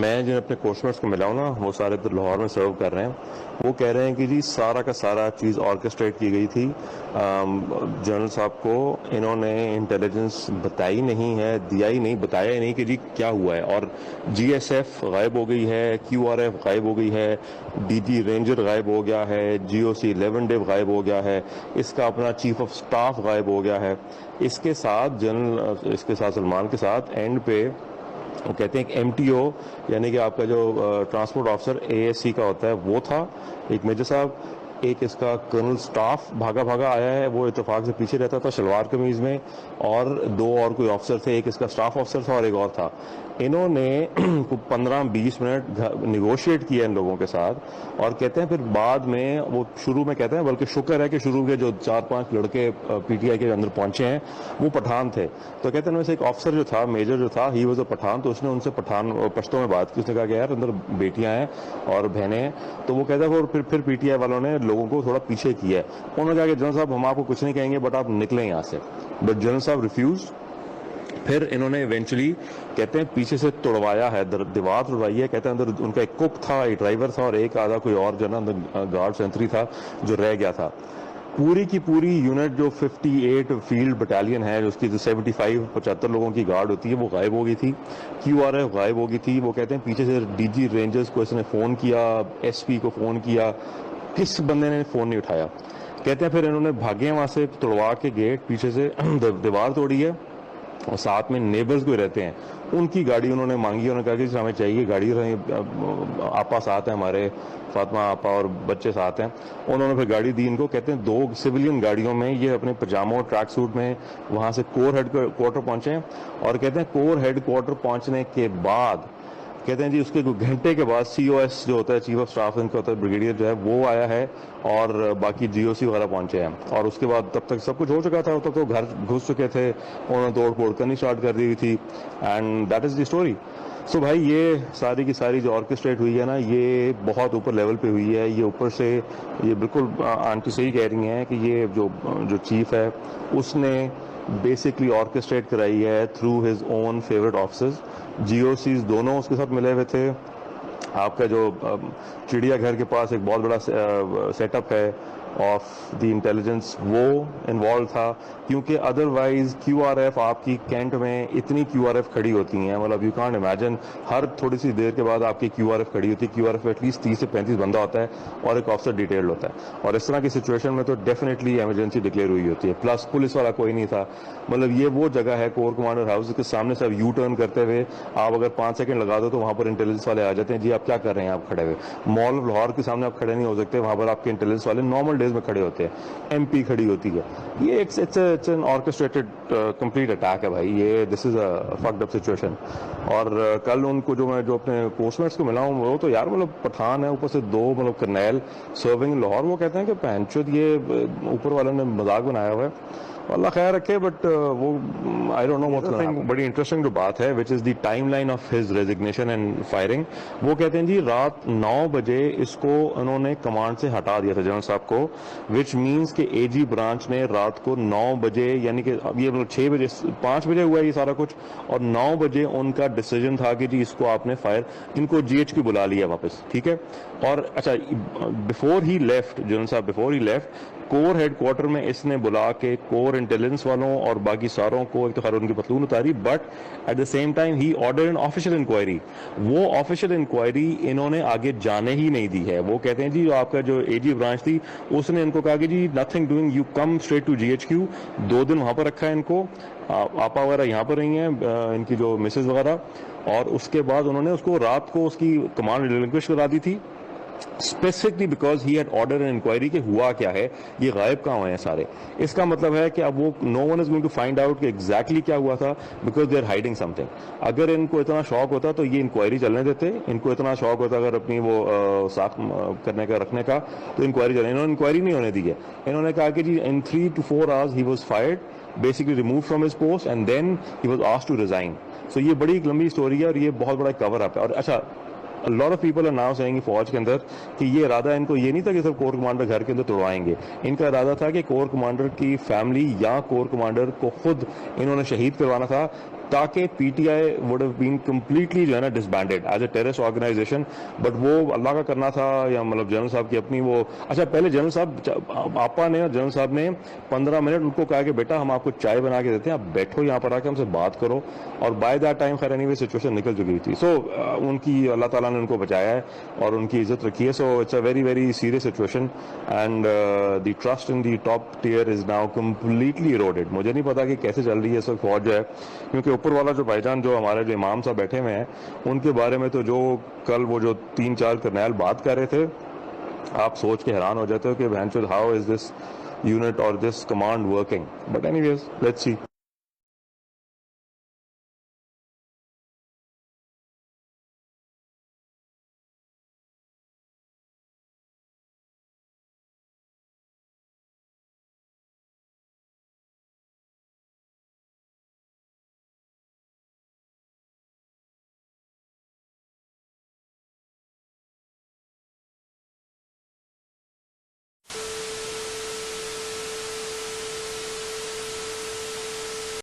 मैं जो अपने कोर्समेट्स को मिला हूँ ना, वो सारे तो लाहौर में सर्व कर रहे हैं। वो कह रहे हैं कि जी सारा का सारा चीज़ ऑर्केस्ट्रेट की गई थी। जनरल साहब को इन्होंने इंटेलिजेंस बताई नहीं है, दिया ही नहीं, बताया ही नहीं कि जी क्या हुआ है। और जीएसएफ गायब हो गई है, क्यूआरएफ गायब हो गई है, डीजी रेंजर गायब हो गया है, जीओसी 11 डेव गायब हो गया है, इसका अपना चीफ ऑफ स्टाफ गायब हो गया है। इसके साथ सलमान के साथ एंड पे वो कहते हैं एक एमटीओ यानी कि आपका जो ट्रांसपोर्ट ऑफिसर एएससी का होता है वो था, एक मेजर साहब, एक इसका कर्नल स्टाफ भागा भागा आया है, वो इत्तेफाक से पीछे रहता था शलवार कमीज में, और दो और कोई ऑफिसर थे, एक इसका स्टाफ ऑफिसर था और एक और था। इन्होंने 15-20 मिनट निगोशिएट किया इन लोगों के साथ, और कहते हैं फिर बाद में वो शुरू में कहते हैं, बल्कि शुक्र है कि शुरू के जो 4-5 लड़के पीटीआई के अंदर पहुंचे हैं वो पठान थे। तो कहते हैं उनमें से एक ऑफिसर जो था, मेजर जो था, ही वॉज अ पठान, तो उसने उनसे पश्तो में बात की। उसने कहा कि यार अंदर बेटियां हैं और बहनें हैं। तो वो कहता है फिर पीटीआई वालों ने लोगों को थोड़ा पीछे किया है। उन्होंने कहा कि जनरल साहब हम आपको कुछ नहीं कहेंगे, बट आप निकलें यहाँ से। बट जनरल साहब रिफ्यूज। फिर इन्होंने इवेंचुअली कहते हैं पीछे से तोड़वाया है, दीवार तोड़वाई है। कहते हैं अंदर उनका एक कुक था, एक ड्राइवर था, और एक आधा कोई और जो ना अंदर गार्ड सेंट्री था जो रह गया था। पूरी की पूरी यूनिट जो 58 फील्ड बटालियन है, जो उसकी जो 75 लोगों की गार्ड होती है, वो गायब हो गई थी। क्यूआरएफ गायब हो गई थी। वो कहते हैं पीछे से डीजी रेंजर्स को इसने फोन किया, एसपी को फोन किया, किस बंदे ने फोन नहीं उठाया। कहते हैं फिर इन्होंने भागे वहां से, तोड़वा के गेट पीछे से दीवार तोड़ी है, और साथ में नेबर्स कोई रहते हैं, उनकी गाड़ी उन्होंने मांगी। उन्होंने कहा कि हमें चाहिए गाड़ी, आपा साथ है हमारे, फातिमा आपा और बच्चे साथ हैं। उन्होंने फिर गाड़ी दी इनको। कहते हैं 2 सिविलियन गाड़ियों में ये अपने पजामों ट्रैक सूट में वहां से कोर हेड क्वार्टर पहुंचे। और कहते हैं कोर हेड क्वार्टर पहुंचने के बाद, कहते हैं जी उसके घंटे के बाद सीओएस जो होता है, चीफ ऑफ स्टाफ इनका होता है, ब्रिगेडियर जो है वो आया है, और बाकी जीओसी वगैरह पहुंचे हैं। और उसके बाद तब तक सब कुछ हो चुका था, तब तो घर घुस चुके थे, उन्होंने तोड़ फोड़ करनी स्टार्ट कर दी थी। And that is the story. So भाई ये सारी की सारी जो ऑर्केस्ट्रेट हुई है ना, ये बहुत ऊपर लेवल पे हुई है। ये ऊपर से, ये बिल्कुल आंटी सही कह रही हैं कि ये जो चीफ है उसने बेसिकली ऑर्केस्ट्रेट कराई है through his own favourite officers. GOCs दोनों उसके साथ मिले हुए थे। आपका जो चिड़ियाघर के पास एक बहुत बड़ा सेटअप है ऑफ द इंटेलिजेंस, वो इन्वॉल्व था। क्योंकि अदरवाइज क्यूआरएफ आपकी कैंट में इतनी क्यूआरएफ खड़ी होती हैं, मतलब यू कांट इमेजिन, हर थोड़ी सी देर के बाद आपकी क्यूआरएफ खड़ी होती है। क्यूआरएफ एटलीस्ट 30 से 35 बंदा होता है, और एक ऑफिसर डिटेल्ड होता है। और इस तरह की सिचुएशन में तो डेफिनेटली इमरजेंसी डिक्लेयर हुई होती है। प्लस पुलिस वाला कोई नहीं था। मतलब ये वो जगह है, कोर कमांडर हाउस के सामने से अब यू टर्न करते हुए आप अगर 5 सेकंड लगा दो तो वहां पर इंटेलिजेंस वाले आ जाते हैं। जी आप क्या कर रहे हैं आप खड़े हुए? मॉल ऑफ लाहौर के सामने आप खड़े नहीं हो सकते, वहां पर आपके इंटेलिजेंस वाले नॉर्मल डेज में खड़े होते हैं, एमपी खड़ी होती है। ये it's an orchestrated complete attack है भाई। ये this is a fucked up situation. और कल उनको जो मैं जो अपने पोस्टमेट्स को मिला हूँ, वो तो यार मतलब पठान है, ऊपर से 2 मतलब करनैल सर्विंग इन लाहौर। वो कहते हैं कि पैंचुद ये ऊपर वालों ने मजाक बनाया हुआ है, अल्लाह खैर रखे। बट वो आई डोंट नो व्हाट्स। बड़ी इंटरेस्टिंग जो बात है, which is the timeline of his resignation and firing. वो कहते हैं जी रात 9 बजे इसको उन्होंने कमांड से हटा दिया था जनरल साहब को, विच मीन्स कि एजी ब्रांच ने रात को 9 बजे, यानी कि अब ये 6 बजे 5 बजे हुआ ये सारा कुछ, और 9 बजे उनका डिसीजन था कि जी इसको आपने फायर, इनको जीएचक्यू बुला लिया वापस, ठीक है। और अच्छा, बिफोर ही लेफ्ट जनरल साहब, before he left core headquarter में इसने बुला के कोर इंटेलिजेंस वालों और बाकी सारों को, एक तो खैर उनकी पतलून उतारी, but at the same time ही ऑर्डर एन ऑफिशियल इंक्वायरी। वो ऑफिशियल इंक्वायरी इन्होंने आगे जाने ही नहीं दी है। वो कहते हैं जी आपका जो एजी ब्रांच थी उसने इनको कहा कि जी nothing doing, you come straight to GHQ. 2 दिन वहां पर रखा है इनको, आपा वगैरह यहाँ पर रही हैं, इनकी जो मिसेज वगैरह, और उसके बाद उन्होंने उसको रात को उसकी कमांड रिलिंक्विश करा दी थी, specifically because he had order an inquiry कि हुआ क्या है, ये गायब कहाँ हुए हैं सारे। इसका मतलब है कि अब वो no one is going to find out कि एग्जैक्टली क्या हुआ था, because they are hiding something. अगर इनको इतना शौक होता तो ये इंक्वायरी चलने देते, इनको इतना शौक होता अगर अपनी वो साथ करने का, रखने का, तो इंक्वायरी चलने। इन्होंने इंक्वायरी नहीं होने दी है। इन्होंने कहा कि जी in 3 to 4 hours he was fired, basically remove from his post, and then he was asked to resign. So ये बड़ी एक लंबी स्टोरी है, और ये बहुत बड़ा कवर अप है। और अच्छा, A lot of people are now saying फौज के अंदर कि ये इरादा इनको ये नहीं था कि सब कोर कमांडर घर के अंदर तोड़वाएंगे। इनका इरादा था कि कोर कमांडर की फैमिली या कोर कमांडर को खुद इन्होंने शहीद करवाना था, ताकि PTI would have been completely जो है ना disbanded as a terrorist organisation. But वो अल्लाह का करना था, या मतलब जनरल साहब की अपनी वो, अच्छा पहले जनरल साहब आपा ने और जनरल साहब ने 15 मिनट उनको कहा कि बेटा हम आपको चाय बना के देते हैं, आप बैठो यहाँ पर आके हमसे बात करो, और बाय दैट टाइम खैर एनीवे सिचुएशन निकल चुकी थी। सो उनकी अल्लाह ताला ने उनको बचाया है और उनकी इज्जत रखी है। So it's a very very serious situation and the trust in the top tier is now completely eroded. मुझे नहीं पता कि कैसे चल रही है इस वक्त फौज जो है, क्योंकि ऊपर वाला जो भाईजान जो हमारे जो इमाम साहब बैठे हुए हैं उनके बारे में तो जो कल वो जो 3-4 करनैल बात कर रहे थे, आप सोच के हैरान हो जाते हो कि हाउ इज दिस यूनिट और this command working. But anyways let's see.